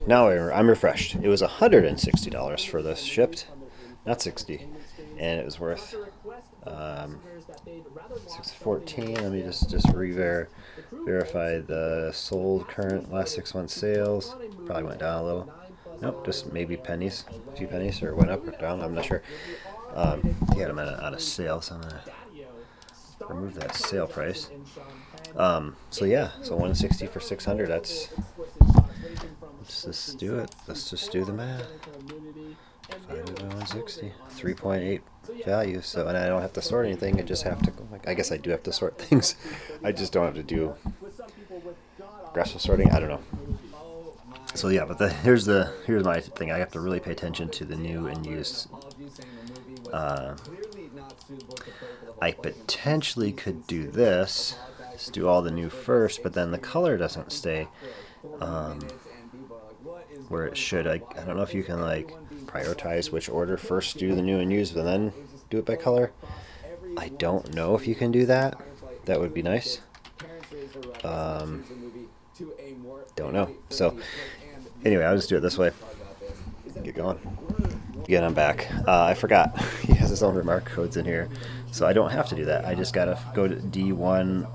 Now I'm refreshed. It was $160 for this shipped, not 60, and it was worth 614. Let me just verify the sold current last 6 months sales. Probably went down a little. Nope, just maybe pennies, a few pennies, or went up or down. I'm not sure. He had them on a sale, so I'm gonna remove that sale price. So yeah, so 160 for 600. Let's just do it. Let's just do the math. 160, 3.8 value. So, and I don't have to sort anything. I just have to. I guess I do have to sort things. I just don't have to do aggressive sorting. I don't know. So yeah, but here's my thing. I have to really pay attention to the new and used. I potentially could do this. Just do all the new first, but then the color doesn't stay where it should. I don't know if you can like prioritize which order, first do the new and used, and then do it by color. I don't know if you can do that. That would be nice. Don't know. So anyway, I'll just do it this way. Get going. Again, I'm back. I forgot. He has his own remark codes in here, so I don't have to do that. I just gotta go to D1,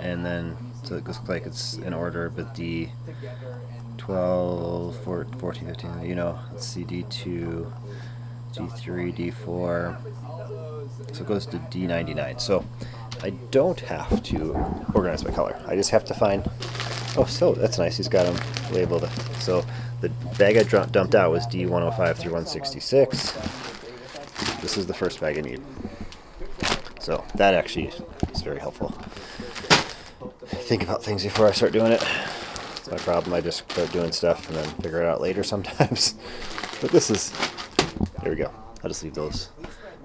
and then so it looks like it's in order, but D12, 14, 15. You know, let's see, D2, D3, D4. So it goes to D99. So I don't have to organize by color. I just have to find. Oh, so that's nice. He's got them labeled. So the bag I dumped out was D105 through 166. This is the first bag I need. So that actually is very helpful. Think about things before I start doing it. It's my problem. I just start doing stuff and then figure it out later sometimes. But this is, there we go. I'll just leave those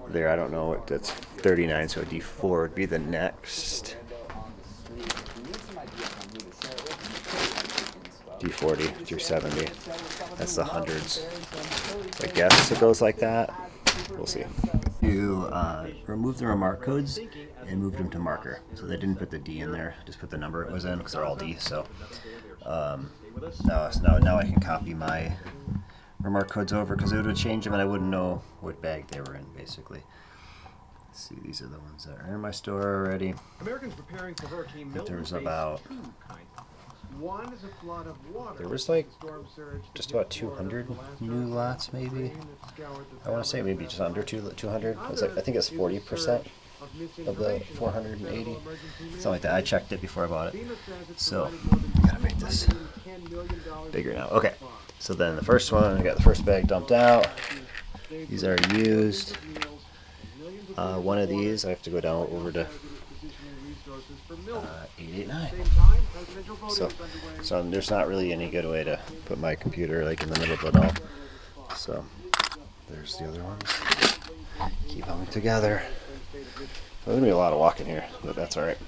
there. I don't know what that's 39, so a D4 would be the next. D40 through 70. That's the hundreds. I guess it goes like that. We'll see. You remove the remark codes and moved them to marker. So they didn't put the D in there, just put the number it was in because they're all D. So now I can copy my remark codes over because it would have changed them and I wouldn't know what bag they were in basically. Let's see, these are the ones that are in my store already. Americans preparing for Hurricane Milton. There was about. One is a flood of water. There was like just about 200 new lots, maybe. I want to say maybe just under 200. It was like, I think it's 40% of the 480, something like that. I checked it before I bought it. So I gotta make this bigger now. Okay. So then the first one, I got the first bag dumped out. These are used. One of these, I have to go down over to 889. So there's not really any good way to put my computer like in the middle of it all. So there's the other ones. Keep them together. There's gonna be a lot of walking here, but that's all right.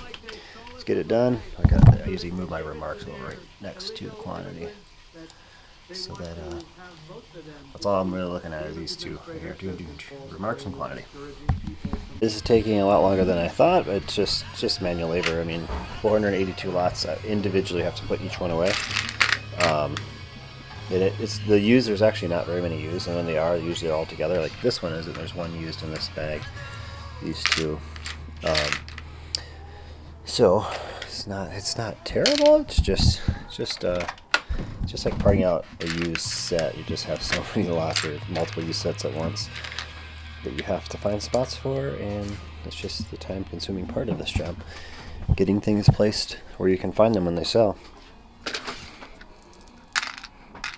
Let's get it done. I usually move my remarks over right next to the quantity, so that that's all I'm really looking at are these two right here. Remarks and quantity. This is taking a lot longer than I thought, but it's just manual labor. I mean, 482 lots. I individually have to put each one away. And it's the used. There's actually not very many used, and when they are, usually they're all together. Like this one isn't. There's one used in this bag. These two. So it's not terrible. It's just like parting out a used set. You just have so many lots or multiple used sets at once that you have to find spots for, and it's just the time-consuming part of this job. Getting things placed where you can find them when they sell.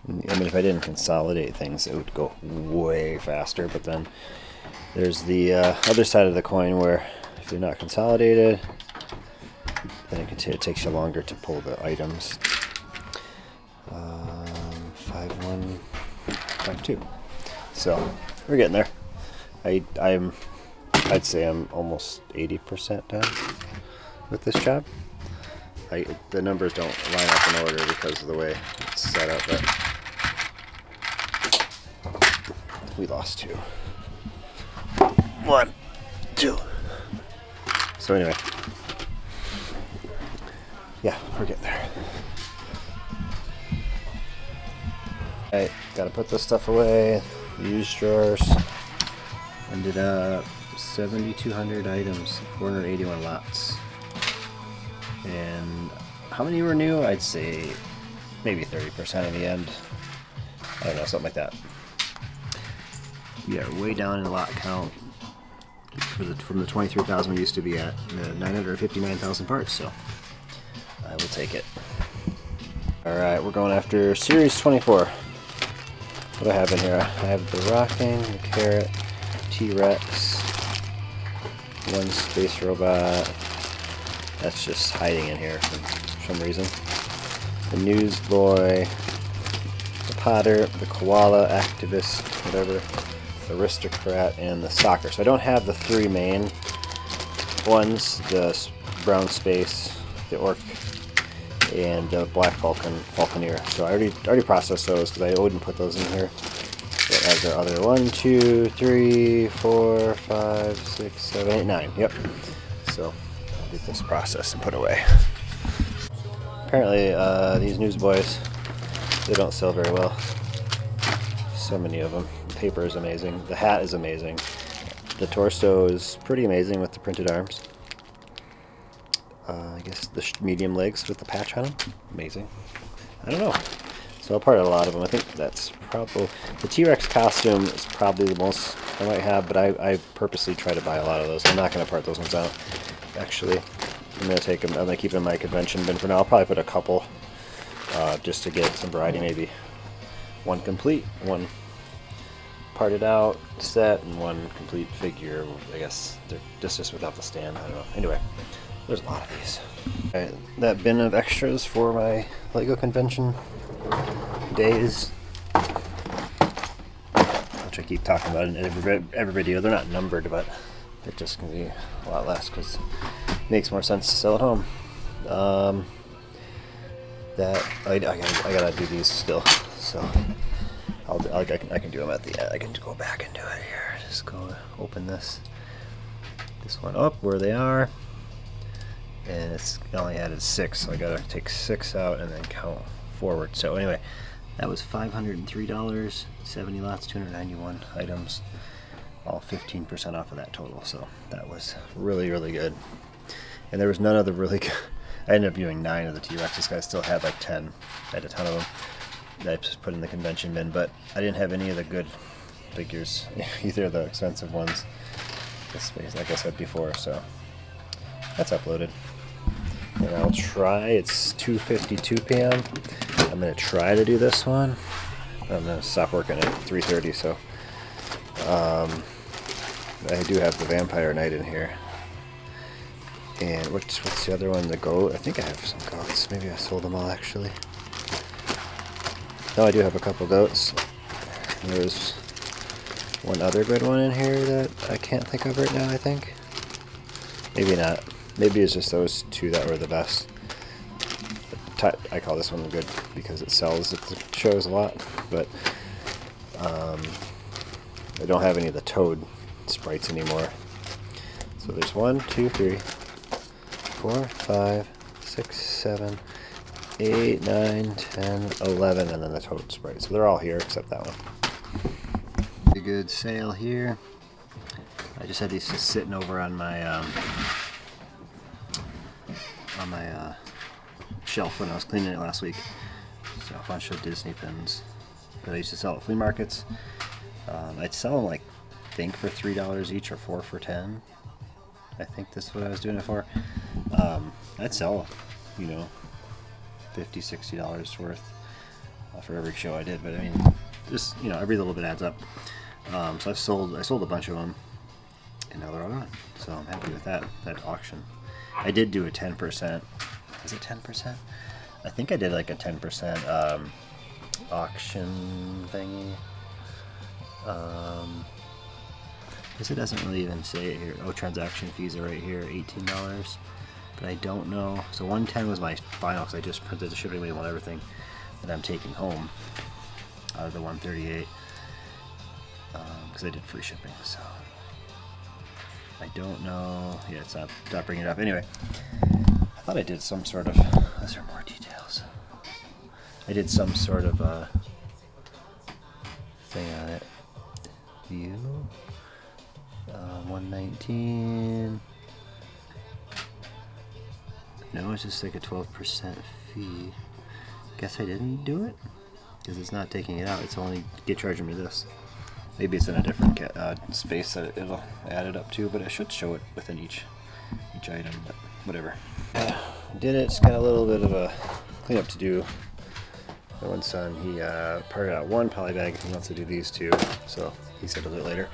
I mean, if I didn't consolidate things, it would go way faster, but then there's the other side of the coin where if you're not consolidated, then it takes you longer to pull the items. 5152. So we're getting there. I'd say I'm almost 80% done with this job. The numbers don't line up in order because of the way it's set up, but we lost 2. 1, 2. So anyway, yeah, we're getting there. Alright, gotta put this stuff away. Used drawers. Ended up 7,200 items, 481 lots. And how many were new? I'd say maybe 30% in the end. I don't know, something like that. We are way down in the lot count from the 23,000 we used to be at, 959,000 parts, so I will take it. Alright, we're going after Series 24. What do I have in here? I have the Rocking, the Carrot, T-Rex, one Space Robot. That's just hiding in here for some reason. The Newsboy, the Potter, the Koala, Activist, whatever, the Aristocrat, and the Soccer. So I don't have the three main ones, the Brown Space, the Orc, and the Black Falconeer. So I already processed those because I wouldn't put those in here. But as our other 1, 2, 3, 4, 5, 6, 7, 8, 9. Yep. So I'll get this processed and put away. Apparently these Newsboys, they don't sell very well. So many of them. The paper is amazing. The hat is amazing. The torso is pretty amazing with the printed arms. I guess the medium legs with the patch on them. Amazing. I don't know. So I'll part a lot of them. I think that's probably... The T-Rex costume is probably the most I might have, but I purposely try to buy a lot of those. I'm not going to part those ones out. Actually, I'm going to take them. I'm going to keep them in my convention bin for now. I'll probably put a couple just to get some variety. Maybe one complete, one parted out set, and one complete figure. I guess they're just without the stand. I don't know. Anyway. There's a lot of these. Alright, that bin of extras for my LEGO convention days, which I keep talking about in every video. They're not numbered, but they're just going to be a lot less because it makes more sense to sell at home. That I gotta do these still, so I can do them at the end. I can go back and do it here. Just go open this one up where they are. And it's only added 6, so I gotta take 6 out and then count forward. So anyway, that was $503, 70 lots, 291 items, all 15% off of that total. So that was really, really good. And there was none of the really good. I ended up doing 9 of the T-Rex. This guy still had like 10. I had a ton of them that I just put in the convention bin, but I didn't have any of the good figures, either of the expensive ones. This space, like I said before, so that's uploaded. And I'll try, it's 2:52 p.m. I'm going to try to do this one. I'm going to stop working at 3:30, so I do have the Vampire Knight in here. And what's the other one? The goat? I think I have some goats. Maybe I sold them all actually. No, I do have a couple goats. There's one other good one in here that I can't think of right now, I think. Maybe not. Maybe it's just those two that were the best. I call this one good because it sells at the shows a lot, but I don't have any of the Toad sprites anymore. So there's 1, 2, 3, 4, 5, 6, 7, 8, 9, 10, 11, and then the Toad sprite. So they're all here except that one. Pretty good sale here. I just had these sitting over on my shelf when I was cleaning it last week. So a bunch of Disney pins that I used to sell at flea markets. I'd sell them like I think for $3 each or 4 for 10. I think that's what I was doing it for. I'd sell, you know, $50, $60 worth for every show I did. But I mean, just, you know, every little bit adds up. So I sold a bunch of them, and now they're all gone. So I'm happy with that auction. I did do a 10%. Is it 10%? I think I did like a 10% auction thingy. Guess it doesn't really even say it here. Oh, transaction fees are right here, $18. But I don't know. So 110 was my final because I just printed the shipping label and everything that I'm taking home out of the 138 because I did free shipping. So I don't know. Yeah, it's not bringing it up. Anyway, I thought I did some sort of. Is there more details? I did some sort of thing on it. View. 119. No, it's just like a 12% fee. Guess I didn't do it because it's not taking it out. It's only charging me this. Maybe it's in a different space that it'll add it up to, but it should show it within each item. But whatever. Did it. It's got a little bit of a cleanup to do. My one son, he parted out one poly bag. He wants to do these two, so he said he'll do it later.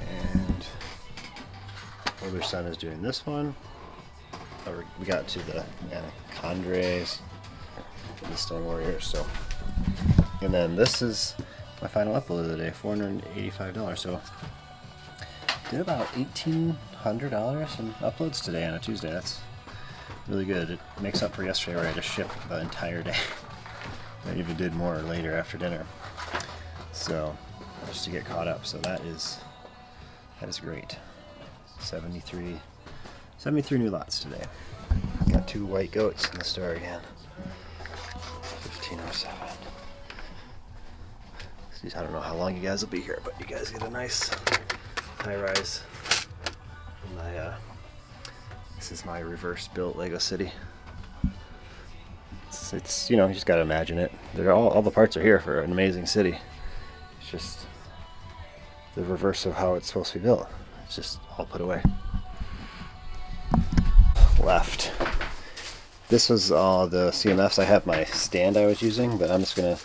And older son is doing this one. We got to the Anacondres, the Stone Warriors. So, and then this is my final upload of the day, $485. So, did about $1,800 in uploads today on a Tuesday. That's really good. It makes up for yesterday where I just shipped the entire day. I even did more later after dinner. So, just to get caught up. So that is great. 73 new lots today. Got 2 white goats in the store again. 1507. I don't know how long you guys will be here, but you guys get a nice high rise. This is my reverse built Lego city. It's you just gotta imagine it. They're all the parts are here for an amazing city. It's just the reverse of how it's supposed to be built. It's just all put away. Left. This was all the CMFs. I have my stand I was using, but I'm just gonna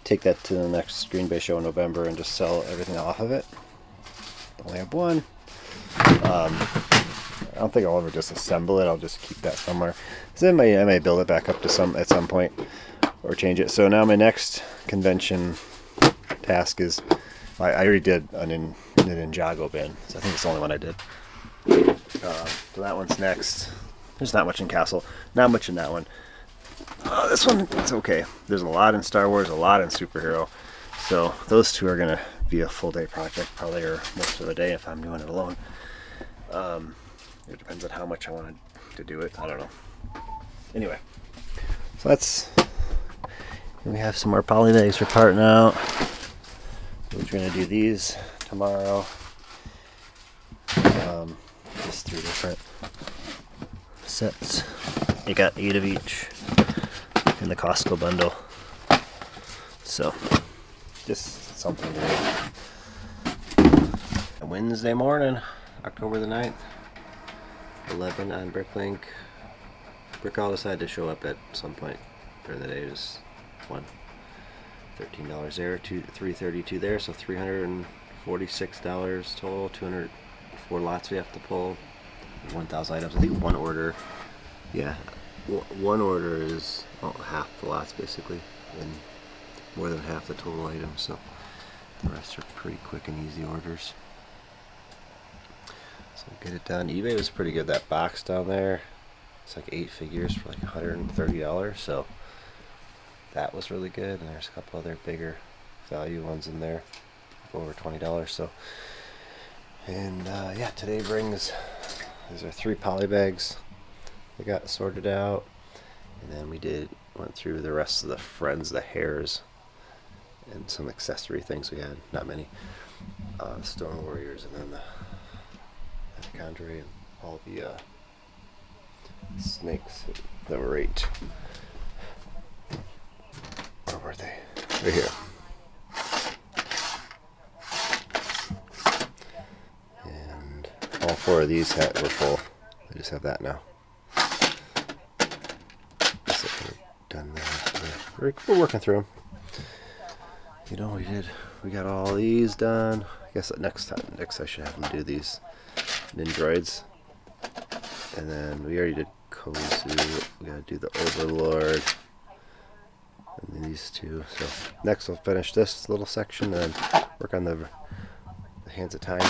take that to the next Green Bay show in November and just sell everything off of it. Only have one. I don't think I'll ever disassemble it. I'll just keep that somewhere. So I may build it back up to at some point or change it. So now my next convention task is I already did an Ninjago bin. So I think it's the only one I did. So that one's next. There's not much in Castle. Not much in that one. This one, it's okay. There's a lot in Star Wars, a lot in superhero. So those two are going to be a full day project, probably, or most of the day if I'm doing it alone. It depends on how much I want to do it. I don't know. Anyway, so we have some more poly bags for parting out. We're going to do these tomorrow. Just 3 different sets. You got 8 of each in the Costco bundle. So, just something to do. Wednesday morning, October the 9th, 11 on Bricklink. Brickowl decided to show up at some point during the day. Just one. $13 there, $332 there, so $346 total. 204 lots we have to pull. 1,000 items. I think one order. Yeah, one order is half the lots basically, and more than half the total items. So the rest are pretty quick and easy orders. So get it done. eBay was pretty good. That box down there, it's like 8 figures for like $130. So that was really good. And there's a couple other bigger value ones in there, over $20. So, and yeah, today brings. These are 3 poly bags. I got sorted out, and then we went through the rest of the friends, the hairs, and some accessory things we had. Not many. Stone Warriors, and then the Anacondre, and all the snakes that were 8. Where were they? Right here. And all 4 of these were full. I just have that now. So we're done there. We're working through them. You know, we got all these done. I guess next I should have them do these Nindroids. And then we already did Kozu. We gotta do the Overlord. And then these 2. So next we'll finish this little section and then work on the Hands of Time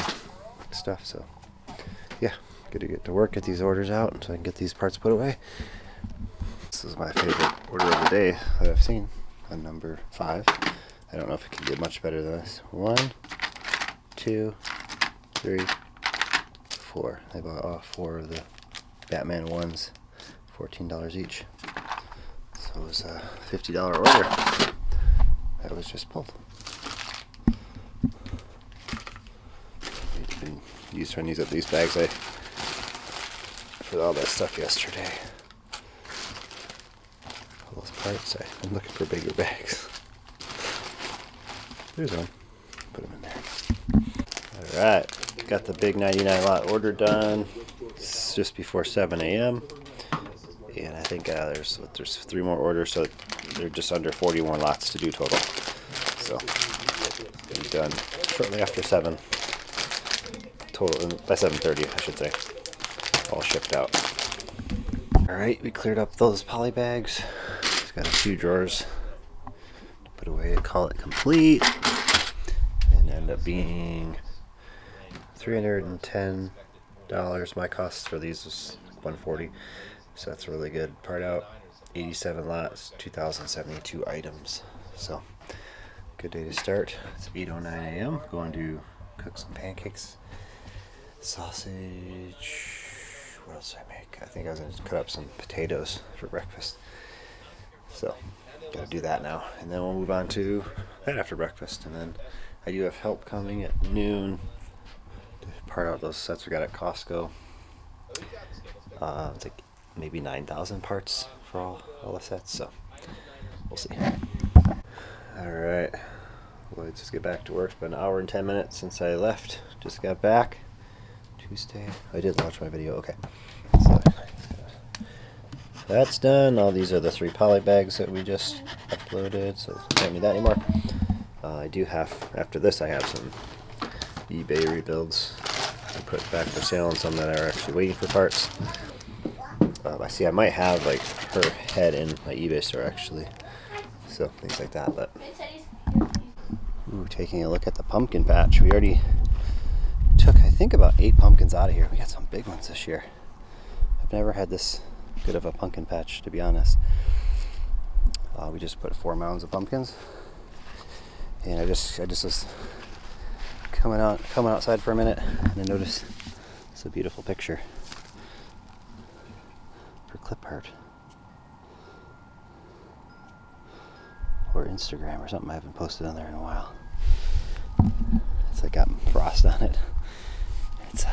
stuff. So yeah, good to get to work, get these orders out so I can get these parts put away. This is my favorite order of the day that I've seen, on number 5. I don't know if it can get much better than this. 1, 2, 3, 4. I bought all 4 of the Batman ones, $14 each. So it was a $50 order that was just pulled. trying to use up these bags for all that stuff yesterday. All those parts, I'm looking for bigger bags. There's one. Put them in there. Alright, got the big 99 lot order done. It's just before 7 a.m. And I think there's 3 more orders, so they're just under 40 more lots to do total. So it'll be done shortly after 7. Total by 7:30, I should say. All shipped out. Alright, we cleared up those poly bags. It's got a few drawers to put away and call it complete. And end up being $310. My cost for these was $140. So that's a really good part out. 87 lots, 2,072 items. So good day to start. It's 8:09 a.m. Going to cook some pancakes, sausage. What else did I make? I think I was going to cut up some potatoes for breakfast. So gotta do that now, and then we'll move on to that after breakfast. And then I do have help coming at noon to part out those sets we got at Costco. It's like maybe 9,000 parts for all the sets, so we'll see. Alright, let's just get back to work. It's been an hour and 10 minutes since I left. Just got back. Tuesday. I did launch my video. Okay. So that's done. All these are the 3 poly bags that we just uploaded, so I don't need that anymore. I do have, after this, I have some eBay rebuilds to put back for sale and some that are actually waiting for parts. I see I might have like her head in my eBay store actually, so things like that. But ooh, taking a look at the pumpkin patch, we already took I think about 8 pumpkins out of here. We got some big ones this year. I've never had this good of a pumpkin patch, to be honest. We just put 4 mounds of pumpkins, and I just was coming outside for a minute, and I noticed it's a beautiful picture for clip art or Instagram or something. I haven't posted on there in a while. It's like got frost on it. It's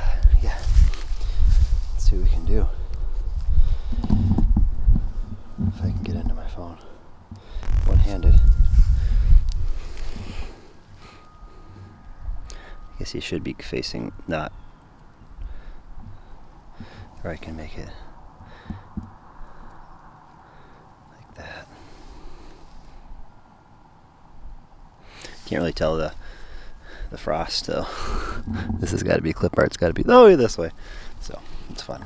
yeah. Let's see what we can do. If I can get into my phone one-handed. I guess he should be facing not, or I can make it like that. Can't really tell the frost though. This has got to be clip art. It's got to be this way. So it's fun.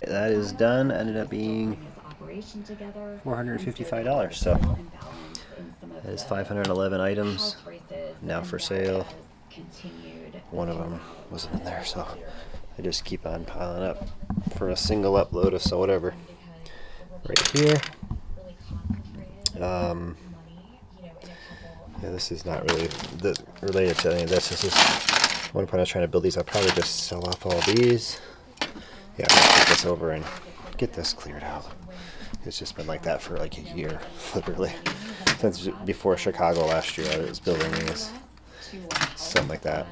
That is done. Ended up being $455. So that is 511 items now for sale. One of them wasn't in there, so I just keep on piling up for a single upload of so whatever. Right here. Yeah, this is not really related to any of this. This is one point I was trying to build these. I'll probably just sell off all these. Yeah, I'll take this over and get this cleared out. It's just been like that for like a year, literally. Since before Chicago last year, I was building these. Something like that.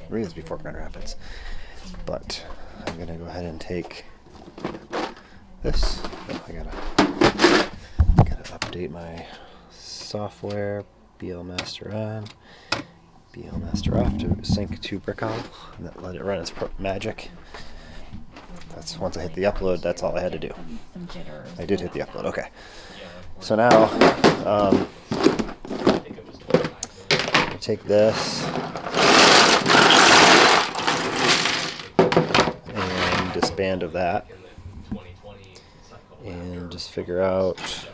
Maybe it's before Grand Rapids. But I'm going to go ahead and take this. Oh, I gotta update my software. BL Master on, BL Master off to sync to Brickowl, and let it run its magic. That's once I hit the upload. That's all I had to do. I did hit the upload. Okay. So now, I take this and disband of that, and just figure out.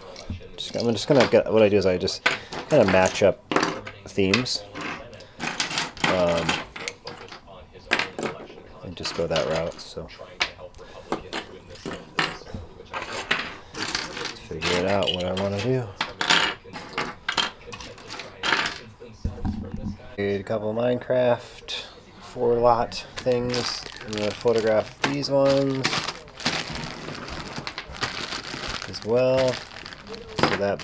I'm just gonna get. What I do is I just kind of match up themes, and just go that route. So figure it out what I want to do. Made a couple of Minecraft 4-lot things. I'm gonna photograph these ones as well. So that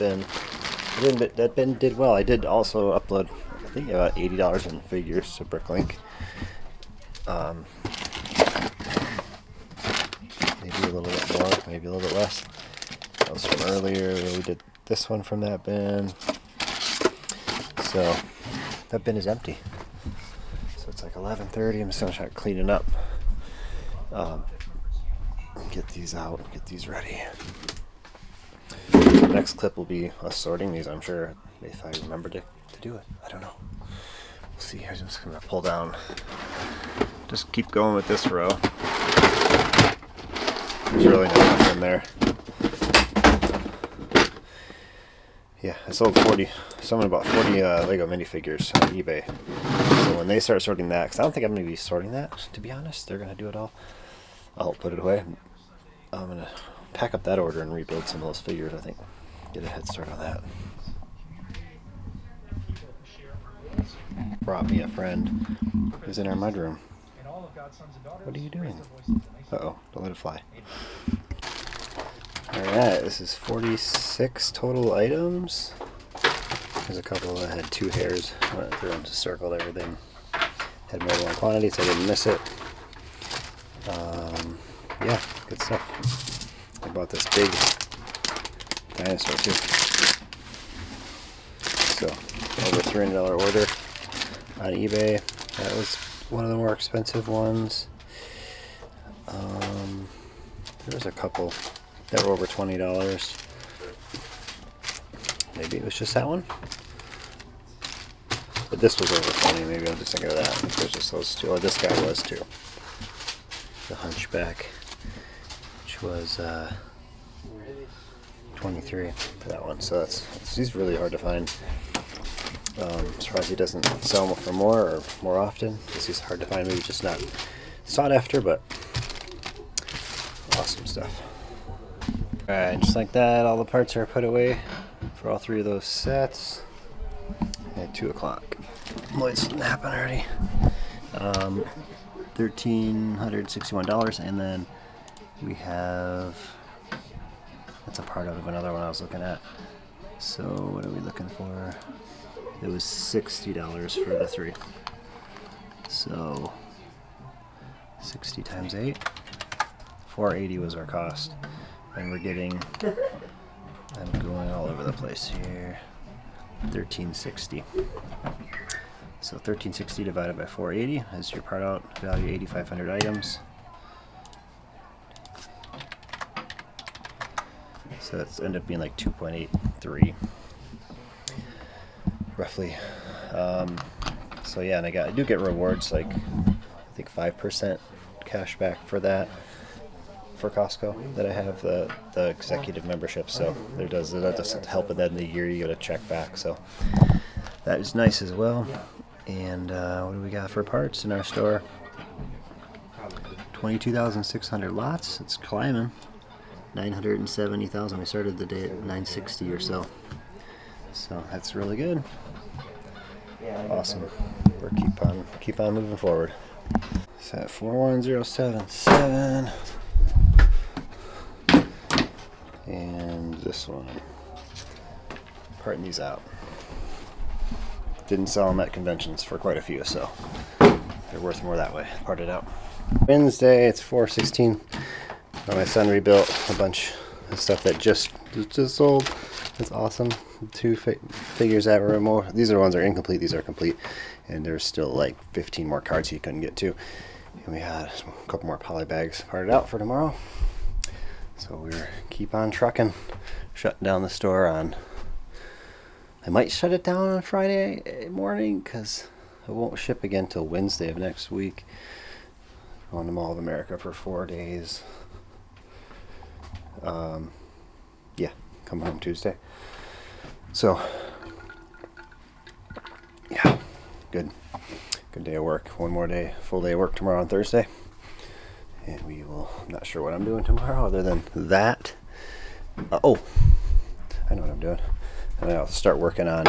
bin did well. I did also upload, I think, about $80 in figures to Bricklink, Maybe a little bit more, maybe a little bit less. That was from earlier. We did this one from that bin. So that bin is empty. So it's like 11:30. I'm just gonna try to clean it up. Get these out, get these ready. The next clip will be us sorting these, I'm sure, if I remember to do it. I don't know. We'll see. I'm just gonna pull down. Just keep going with this row. There's really not much in there. Yeah, I sold someone bought 40 Lego minifigures on eBay. So when they start sorting that, because I don't think I'm going to be sorting that, to be honest, they're going to do it all. I'll put it away. I'm going to pack up that order and rebuild some of those figures, I think. Get a head start on that. Brought me a friend who's in our mudroom. What are you doing? Uh-oh, don't let it fly. Alright, this is 46 total items. There's a couple that had 2 hairs. I went through and just circled everything. Had more than one quantity, so I didn't miss it. Yeah, good stuff. I bought this big dinosaur too. So, over $300 order on eBay. That was one of the more expensive ones. There was a couple that were over $20. Maybe it was just that one. But this was over 20, maybe I'm just thinking of that. There's just those two. Oh, this guy was too. The Hunchback, which was 23 for that one. So he's really hard to find. I'm surprised he doesn't sell them for more or more often, because he's hard to find. Maybe just not sought after, but awesome stuff. Alright, just like that, all the parts are put away for all 3 of those sets at 2 o'clock. Lloyd's napping already. $1,361, and then we have, that's a part of another one I was looking at. So what are we looking for? It was $60 for the 3. So 60 times 8, $480 was our cost, and we're getting, I'm going all over the place here, $1,360. So $1,360 divided by 480 is your part out value. 8,500 items. So that's ended up being like 2.83 roughly. So yeah, and I do get rewards, like I think 5% cash back for that for Costco that I have the executive membership. So that does help with that in the year. You get a check back, so that is nice as well. And what do we got for parts in our store? 22,600 lots. It's climbing. 970,000. We started the day at 960 or so. So that's really good. Awesome. We're keep on moving forward. It's at 41077. And this one. Parting these out. Didn't sell them at conventions for quite a few, so they're worth more that way. Parted out. Wednesday, it's 4/16. My son rebuilt a bunch of stuff that just sold. It's awesome. 2 figures that were more. These are ones that are incomplete. These are complete, and there's still like 15 more cards he couldn't get to. And we had a couple more polybags parted out for tomorrow. So we're keep on trucking, shutting down the store on. I might shut it down on Friday morning because it won't ship again till Wednesday of next week. Going to Mall of America for 4 days. Yeah, coming home Tuesday. So, yeah, good day of work. One more day, full day of work tomorrow on Thursday. And we will, I'm not sure what I'm doing tomorrow other than that. Oh, I know what I'm doing. And I'll start working on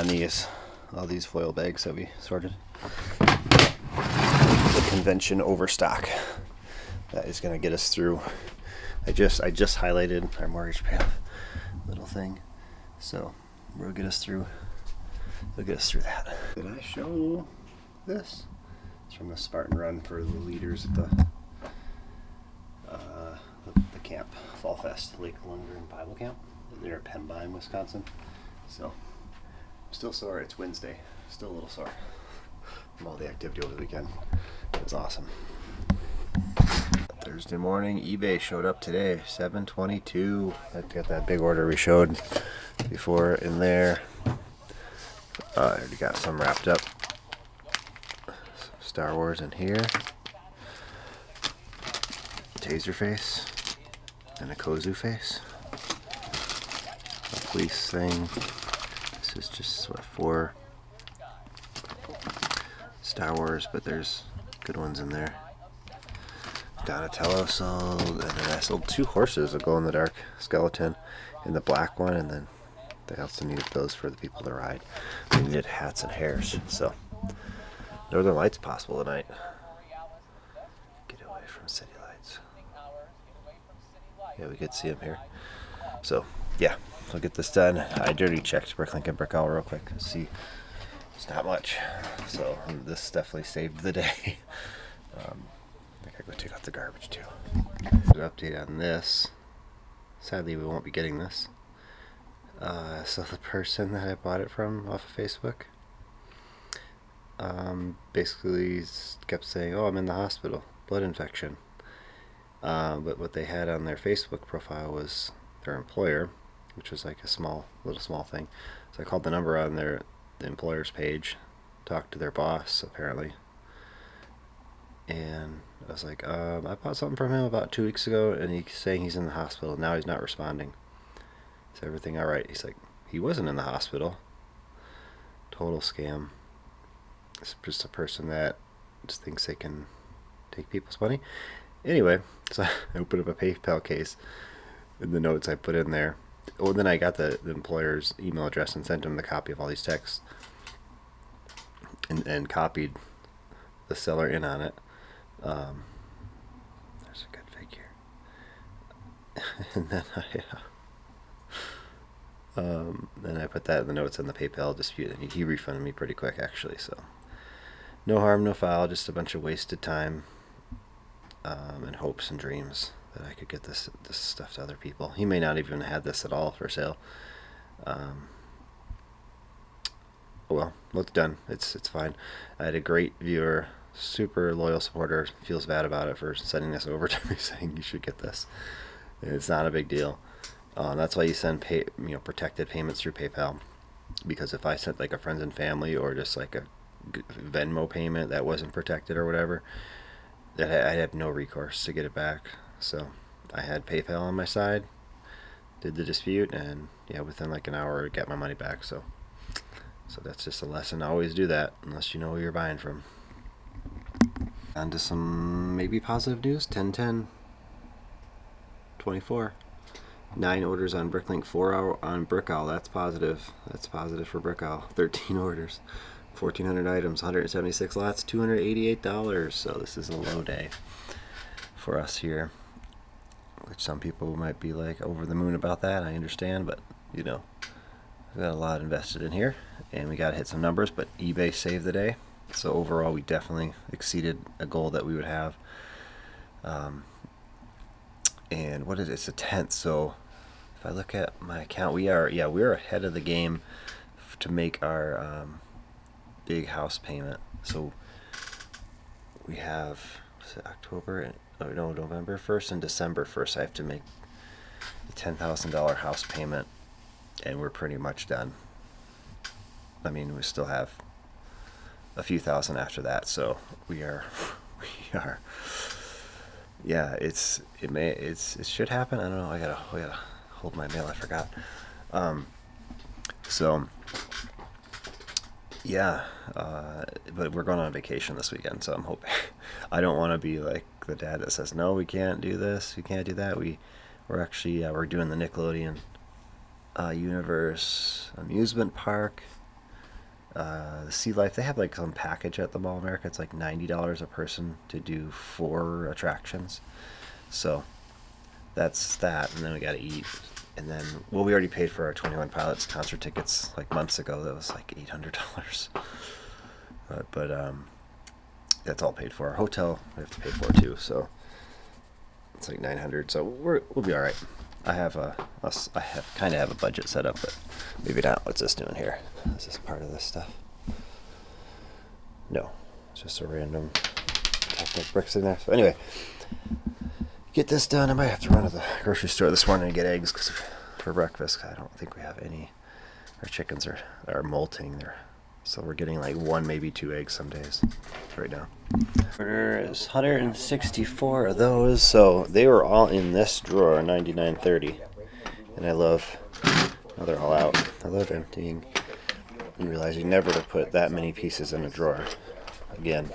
these, all these foil bags that we sorted. The convention overstock. That is going to get us through. I just highlighted our mortgage payoff little thing, so we'll get us through They'll get us through that. Did I show this? It's from the Spartan Run for the leaders at the camp, Fall Fest, Lake Lundgren Bible Camp. They're at Pembine, Wisconsin. So, I'm still sore. It's Wednesday. Still a little sore from all the activity over the weekend. It was awesome. Thursday morning, eBay showed up today, 7:22. I got that big order we showed before in there. I already got some wrapped up. Star Wars in here. Taser face. And a Kozu face. A police thing. This is just what, 4 Star Wars, but there's good ones in there. Donatello sold, and then I sold 2 horses, a glow-in-the-dark skeleton and the black one, and then they also needed those for the people to ride. They needed hats and hairs, so Northern Lights possible tonight. Get away from city lights. Yeah, we could see them here. So, yeah, we'll get this done. I already checked Bricklink and Brickowl real quick to see. It's not much, so this definitely saved the day. I gotta go take out the garbage too. An update on this. Sadly, we won't be getting this. So the person that I bought it from off of Facebook basically kept saying, "Oh, I'm in the hospital, blood infection." But what they had on their Facebook profile was their employer, which was like a little small thing. So I called the number on the employer's page, talked to their boss apparently, and I was like, I bought something from him about 2 weeks ago, and he's saying he's in the hospital. Now he's not responding. Is everything all right? He's like, he wasn't in the hospital. Total scam. It's just a person that just thinks they can take people's money. Anyway, so I opened up a PayPal case. In the notes I put in there. Well, then I got the employer's email address and sent him the copy of all these texts, and copied the seller in on it. There's a good figure. And then I put that in the notes on the PayPal dispute, and he refunded me pretty quick actually. So no harm, no foul, just a bunch of wasted time, and hopes and dreams that I could get this stuff to other people. He may not even have this at all for sale. Oh well, it's done. It's fine. I had a great viewer, super loyal supporter, feels bad about it for sending this over to me, saying you should get this. It's not a big deal. That's why you send protected payments through PayPal, because if I sent like a friends and family or just like a Venmo payment that wasn't protected or whatever, that I'd have no recourse to get it back. So I had PayPal on my side, did the dispute, and yeah, within like an hour I got my money back. So that's just a lesson. Always do that unless you know who you're buying from. On to some maybe positive news. 10/10/24. 9 orders on Bricklink, 4 on Brickowl. That's positive. That's positive for Brickowl. 13 orders, 1,400 items, 176 lots, $288. So this is a low day for us here, which some people might be like over the moon about that. I understand, but we've got a lot invested in here, and we got to hit some numbers. But eBay saved the day. So overall, we definitely exceeded a goal that we would have. And what is it? It's a 10th. So if I look at my account, we're ahead of the game to make our big house payment. So we have November 1st and December 1st. I have to make the $10,000 house payment, and we're pretty much done. I mean, we still have a few thousand after that, so we are. Yeah, it should happen. I don't know. I gotta hold my mail. I forgot. But we're going on vacation this weekend, so I'm hoping. I don't want to be like the dad that says no, we can't do this, we can't do that. We're actually we're doing the Nickelodeon Universe amusement park. The Sea Life, they have like some package at the Mall of America. It's like $90 a person to do 4 attractions. So that's that, and then we got to eat. And then, well, we already paid for our 21 Pilots concert tickets like months ago. That was like $800. But that's all paid for. Our hotel we have to pay for too, so it's like $900. So we'll be all right. I kind of have a budget set up, but maybe not. What's this doing here? Is this part of this stuff? No, it's just a random Technic bricks in there. So anyway, get this done. I might have to run to the grocery store this morning and get eggs for breakfast. I don't think we have any. Our chickens are molting there, so we're getting like 1, maybe 2 eggs some days right now. There is 164 of those, so they were all in this drawer, 99.30, and I love. Now they're all out. I love emptying and realizing never to put that many pieces in a drawer. Again,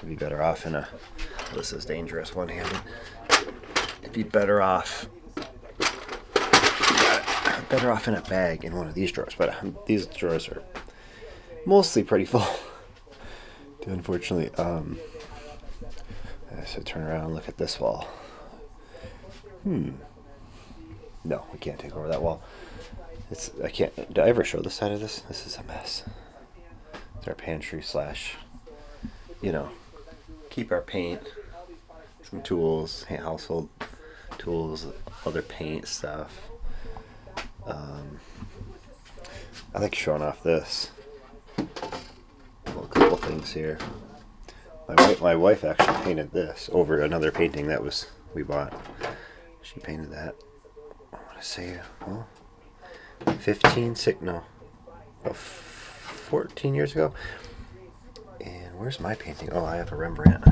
you'd be better off in a. This is dangerous one-handed. You'd be better off in a bag in one of these drawers, but these drawers are mostly pretty full. Unfortunately, I should turn around and look at this wall. No, we can't take over that wall. I can't. Did I ever show the side of this? This is a mess. It's our pantry slash, keep our paint, some tools, household tools, other paint stuff. I like showing off this. A couple things here. My wife actually painted this over another painting that we bought. She painted that. I want to say, well, 14 years ago. And where's my painting? Oh, I have a Rembrandt.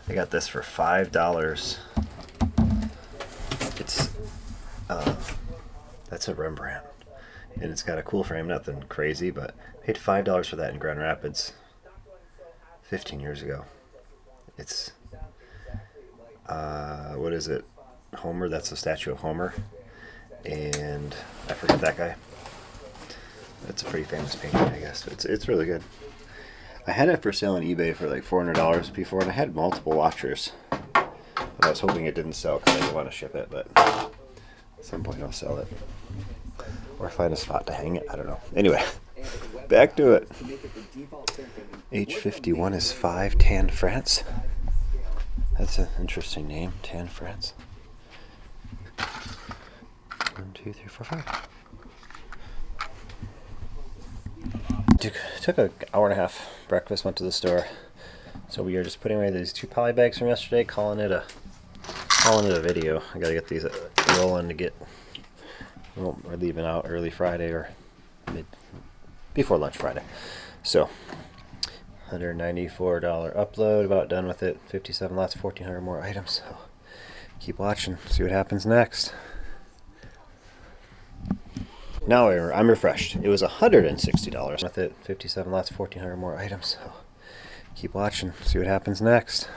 I got this for $5. It's that's a Rembrandt, and it's got a cool frame. Nothing crazy, but I paid $5 for that in Grand Rapids 15 years ago. It's what is it? Homer. That's the statue of Homer, and I forget that guy. That's a pretty famous painting, I guess. It's really good. I had it for sale on eBay for like $400 before, and I had multiple watchers. But I was hoping it didn't sell because I didn't want to ship it, but at some point I'll sell it. Or find a spot to hang it. I don't know. Anyway, back to it. H51 is 5 Tan France. That's an interesting name, Tan France. 1, 2, 3, 4, 5. Took an hour and a half breakfast, went to the store. So we are just putting away these 2 poly bags from yesterday, calling it a video. I gotta get these rolling to get. We're leaving out early Friday or before lunch Friday. So $194 upload, about done with it. 57 lots, 1,400 more items. So keep watching, see what happens next. Now I'm refreshed. It was $160 with it. 57 lots, 1,400 more items. So keep watching, see what happens next.